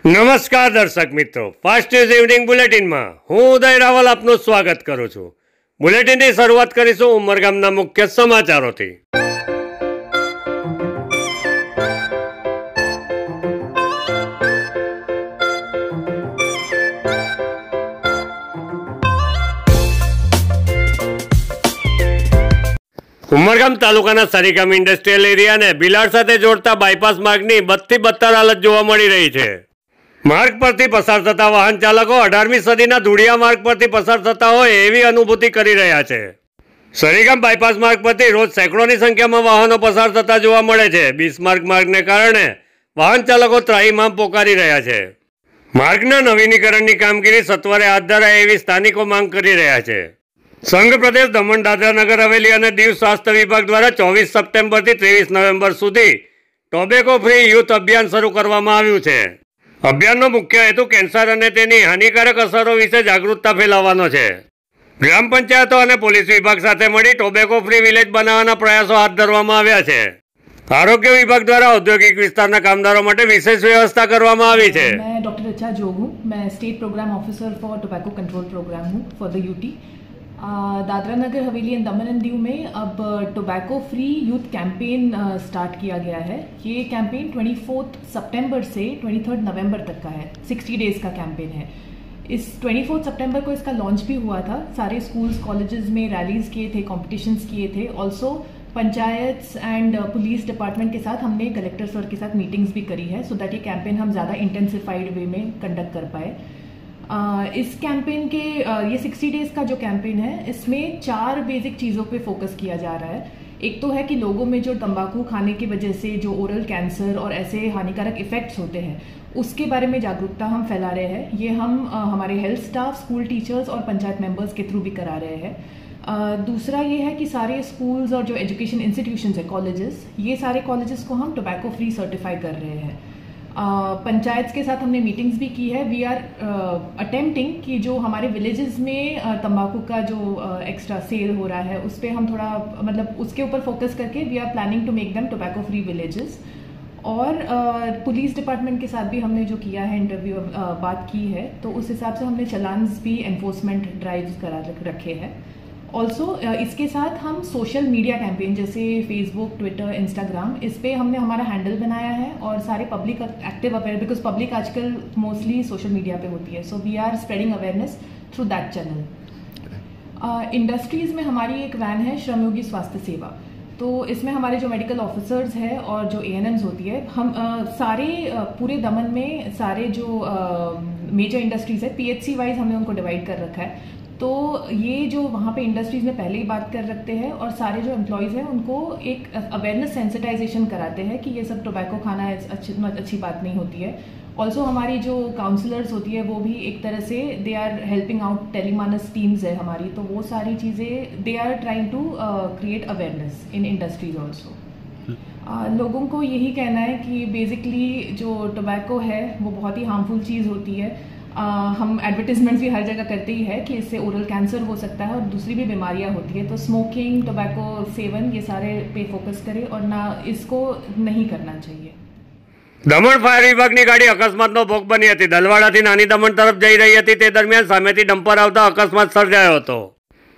નમસ્કાર દર્શક મિત્રો, ફાસ્ટ ન્યૂઝ ઇવનિંગ બુલેટિનમાં હું ઉદય રાવલ આપનું સ્વાગત કરું છું। બુલેટિનની શરૂઆત કરીશું ઉમરગામના મુખ્ય સમાચારોથી। ઉમરગામ તાલુકાના સરીગામ ઇન્ડસ્ટ્રીયલ એરિયાને ભીલાડ સાથે જોડતા બાયપાસ માર્ગની બદથી બદતર હાલત જોવા મળી રહી છે। માર્ગ પરથી પસાર થતા વાહન ચાલકો 18મી સદીના ધૂળિયા માર્ગ પરથી પસાર થતા હોય એવી અનુભૂતિ કરી રહ્યા છે। સરીગામ બાયપાસ માર્ગ પરથી રોજ સેંકડોની સંખ્યામાં વાહનો પસાર થતા જોવા મળે છે। બિસ્માર્ક માર્ગને કારણે વાહન ચાલકો ત્રાહિમામ પોકારી રહ્યા છે। માર્ગના નવીનીકરણની કામગીરી સત્વરે હાથ ધરાય એવી સ્થાનિકો માંગ કરી રહ્યા છે। સંઘ પ્રદેશ દમણ દાદરા નગર હવેલી અને દીવ સ્વાસ્થ્ય વિભાગ દ્વારા 24 સપ્ટેમ્બરથી 23 નવેમ્બર સુધી ટોબેકો ફ્રી યુથ અભિયાન શરૂ કરવામાં આવ્યું છે। અભિયાનનો મુખ્ય હેતુ કેન્સર અને તેની હાનિકારક અસરો વિશે જાગૃતતા ફેલાવવાનો છે। ગ્રામ પંચાયતો અને પોલીસ વિભાગ સાથે મળી ટોબેકો ફ્રી વિલેજ બનાવવાના પ્રયાસો હાથ ધરવામાં આવ્યા છે। આરોગ્ય વિભાગ દ્વારા ઔદ્યોગિક વિસ્તારના કામદારો માટે વિશેષ વ્યવસ્થા કરવામાં આવી છે। मैं डॉक्टर ऋचा जोग हूँ। मैं state programme officer for tobacco control programme हूँ for the UT. Dadra Nagar Haveli and Daman and Diu में अब tobacco free youth campaign start किया गया है। ये कैंपेन 24 सितंबर से 23 नवंबर तक का है। 60 डेज का कैंपेन है। इस 24 सितंबर को इसका लॉन्च भी हुआ था। सारे स्कूल्स कॉलेजेस में रैलीज किए थे, कॉम्पिटिशन्स किए थे। Also panchayat and police department के साथ हमने कलेक्टर सर के साथ मीटिंग्स भी करी है, सो दैट ये कैंपेन हम ज़्यादा इंटेंसिफाइड वे में कंडक्ट कर पाए। इस कैंपेन के ये 60 डेज का जो कैंपेन है इसमें 4 बेसिक चीज़ों पे फोकस किया जा रहा है। एक तो है कि लोगों में जो तंबाकू खाने की वजह से जो ओरल कैंसर और ऐसे हानिकारक इफेक्ट्स होते हैं उसके बारे में जागरूकता हम फैला रहे हैं। ये हम हमारे हेल्थ स्टाफ, स्कूल टीचर्स और पंचायत मेंबर्स के थ्रू भी करा रहे हैं। दूसरा ये है कि सारे स्कूल्स और जो एजुकेशन इंस्टीट्यूशंस है, कॉलेजेस, ये सारे कॉलेजेस को हम टोबैको फ्री सर्टिफाई कर रहे हैं। पंचायत के साथ हमने मीटिंग्स भी की है। वी आर अटेम्प्टिंग कि जो हमारे विलेजेस में तंबाकू का जो एक्स्ट्रा सेल हो रहा है उस पर हम थोड़ा मतलब उसके ऊपर फोकस करके we are planning to make them tobacco free villages. और पुलिस डिपार्टमेंट के साथ भी हमने जो किया है इंटरव्यू बात की है, तो उस हिसाब से हमने चलान्स भी एनफोर्समेंट ड्राइव्स करा रखे हैं। ऑल्सो इसके साथ हम सोशल मीडिया कैंपेन जैसे फेसबुक, ट्विटर, इंस्टाग्राम, इस पे हमने हमारा हैंडल बनाया है और सारे public active aware, because public आजकल मोस्टली सोशल मीडिया पे होती है, so we are spreading awareness through that channel. Industries में हमारी एक वैन है श्रमयोगी स्वास्थ्य सेवा, तो इसमें हमारे जो मेडिकल ऑफिसर्स हैं और जो ANMs होती है, हम सारे पूरे दमन में सारे जो मेजर इंडस्ट्रीज़ है PHC वाइज हमने उनको डिवाइड कर रखा है। तो ये जो वहाँ पे इंडस्ट्रीज़ में पहले ही बात कर रखते हैं और सारे जो एम्प्लॉयज़ हैं उनको एक अवेयरनेस सेंसिटाइजेशन कराते हैं कि ये सब टोबैको खाना अच्छी बात नहीं होती है। ऑल्सो हमारी जो काउंसलर्स होती है वो भी एक तरह से they are helping out, TeleMANAS teams है हमारी, तो वो सारी चीज़ें they are trying to create awareness in industries also. लोगों को यही कहना है कि बेसिकली जो टोबैको है वो बहुत ही हार्मफुल चीज़ होती है। हम एडवर्टीजमेंट भी हर जगह करते ही है कि इससे ओरल कैंसर हो सकता है और दूसरी भी बीमारियां होती है। तो स्मोकिंग, टोबैको सेवन, ये सारे पे फोकस करें और ना इसको नहीं करना चाहिए। દમણ ફાયર વિભાગની ગાડી અકસ્માતનો ભોગ બની હતી। દલવાડાથી નાની દમણ તરફ જઈ રહી હતી તે દરમિયાન સામેથી ડમ્પર આવતા અકસ્માત સર્જાયો હતો।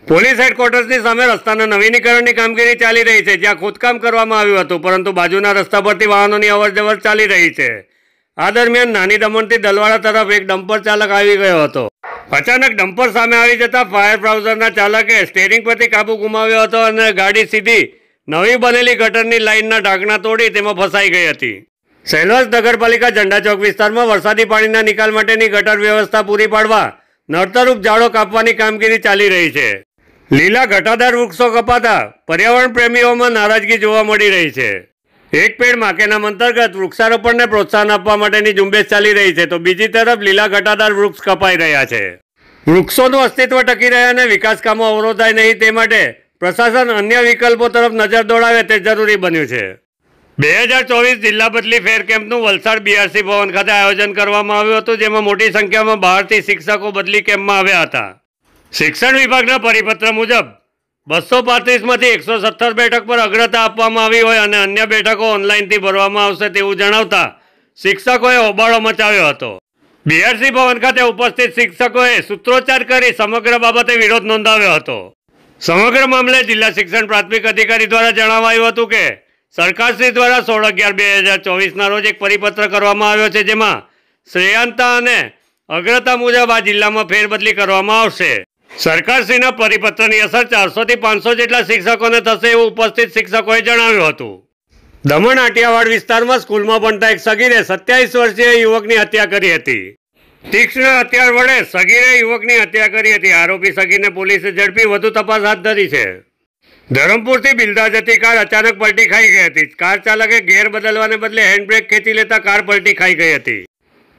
પોલીસ હેડક્વાર્ટર્સની સામે રસ્તાના નવીનીકરણની કામગીરી ચાલી રહી છે, જ્યાં ખોદકામ કરવામાં આવ્યું હતું, પરંતુ બાજુના રસ્તા પરથી વાહનોની અવરજવર ચાલી રહી છે। આ દરમિયાન નાની દમણથી દલવાડા તરફ એક ડમ્પર ચાલક આવી ગયો હતો। અચાનક ડમ્પર સામે આવી જતા ફાયર બ્રાઉઝરના ચાલકે સ્ટેરિંગ પરથી કાબુ ગુમાવ્યો હતો અને ગાડી સીધી નવી બનેલી ગટરની લાઇનના ઢાંકણા તોડી તેમાં ફસાઈ ગઈ હતી। સેલવાસ નગરપાલિકા ઝંડા ચોક વિસ્તારમાં વરસાદી પાણીના નિકાલ માટેની ગટર વ્યવસ્થા પૂરી પાડવા નડતરરૂપ ઝાડો કાપવાની કામગીરી ચાલી રહી છે। લીલા ઘટાદાર વૃક્ષો કપાતા પર્યાવરણ પ્રેમીઓમાં નારાજગી જોવા મળી રહી છે। એક પેડ માં કે નામ અંતર્ગત વૃક્ષારોપણને પ્રોત્સાહન આપવા માટેની ઝુંબેશ ચાલી રહી છે, તો બીજી તરફ લીલા ઘટાદાર વૃક્ષ કપાઈ રહ્યા છે। વૃક્ષોનું અસ્તિત્વ ટકી રહે અને વિકાસ કામો અવરોધાય નહીં તે માટે પ્રશાસન અન્ય વિકલ્પો તરફ નજર દોડાવે તે જરૂરી બન્યું છે। 2024 જિલ્લા બદલી ફેર કેમ્પનું વલસાડ BRC ભવન ખાતે આયોજન કરવામાં આવ્યું હતું, જેમાં મોટી સંખ્યામાં બહારથી શિક્ષકો બદલી કેમ્પમાં આવ્યા હતા। શિક્ષણ વિભાગના પરિપત્ર મુજબ 235માંથી 117 બેઠક પર અગ્રતા આપવામાં આવી હોય અને અન્ય બેઠકો ઓનલાઈનથી ભરવામાં આવશે તેવું જણાવતા શિક્ષકોએ હોબાળો મચાવ્યો હતો. બીઆરસી ભવન ખાતે ઉપસ્થિત શિક્ષકોએ સૂત્રોચ્ચાર કરી સમગ્ર બાબતે વિરોધ નોંધાવ્યો હતો. સમગ્ર મામલે જિલ્લા શિક્ષણ પ્રાથમિક અધિકારી દ્વારા જણાવાયું હતું કે સરકારશ્રી દ્વારા 16/11/2024 રોજ એક પરિપત્ર કરવામાં આવ્યો છે, જેમાં શ્રેયાંતા અને અગ્રતા મુજબ આ જિલ્લામાં ફેરબદલી કરવામાં આવશે. સરકારશ્રીના પરિપત્રની અસર 400 થી 500 જેટલા શિક્ષકોને થશે એવું ઉપસ્થિત શિક્ષકોએ જણાવ્યું હતું. દમણ આટિયાવાડ વિસ્તારમાં સ્કૂલમાં ભણતા એક સગીરે 27 વર્ષીય યુવકની હત્યા કરી હતી. તીક્ષ્ણ હથિયાર વડે સગીરે યુવકની હત્યા કરી હતી. આરોપી સગીરને પોલીસે ઝડપી વધુ તપાસ હાથ ધરી છે. ધરમપુરથી બિલદા જતી કાર અચાનક પલટી ખાઈ ગઈ હતી. કાર ચાલકે ગેર બદલવાને બદલે હેન્ડબ્રેક ખેંચી લેતા કાર પલટી ખાઈ ગઈ હતી.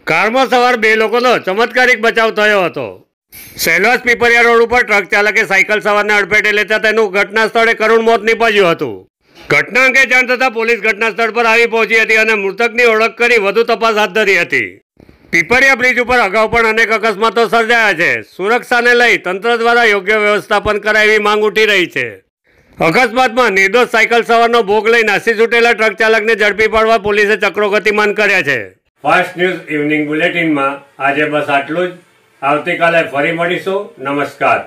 કારમાં સવાર 2 લોકોનો ચમત્કારિક બચાવ થયો હતો. સેલવાસ પીપરિયા રોડ ઉપર ટ્રક ચાલકે સાયકલ સવારને અડફેટે લેતા તેનું ઘટના સ્થળે કરુણ મોત નીપજ્યું હતું. ઘટના અંગે જાણ થતાં પોલીસ ઘટના સ્થળ પર આવી પહોંચી હતી અને મૃતકની ઓળખ કરી વધુ તપાસ હાથ ધરી હતી. પીપરિયા બ્રિજ ઉપર અગાઉ પણ અનેક અકસ્માતો સર્જાયા છે. સુરક્ષાને લઈ તંત્ર દ્વારા યોગ્ય વ્યવસ્થાપન કરાય એવી માંગ ઉઠી રહી છે. અકસ્માતમાં નિર્દોષ સાયકલ સવારનો ભોગ લઈ નાસી છૂટેલા ટ્રક ચાલકને ઝડપી પાડવા પોલીસે ચક્રો ગતિમાન કર્યા છે. ફાસ્ટ ન્યૂઝ ઇવનિંગ બુલેટિનમાં આજે બસ આટલું જ. આવતીકાલે ફરી મળીશું. નમસ્કાર.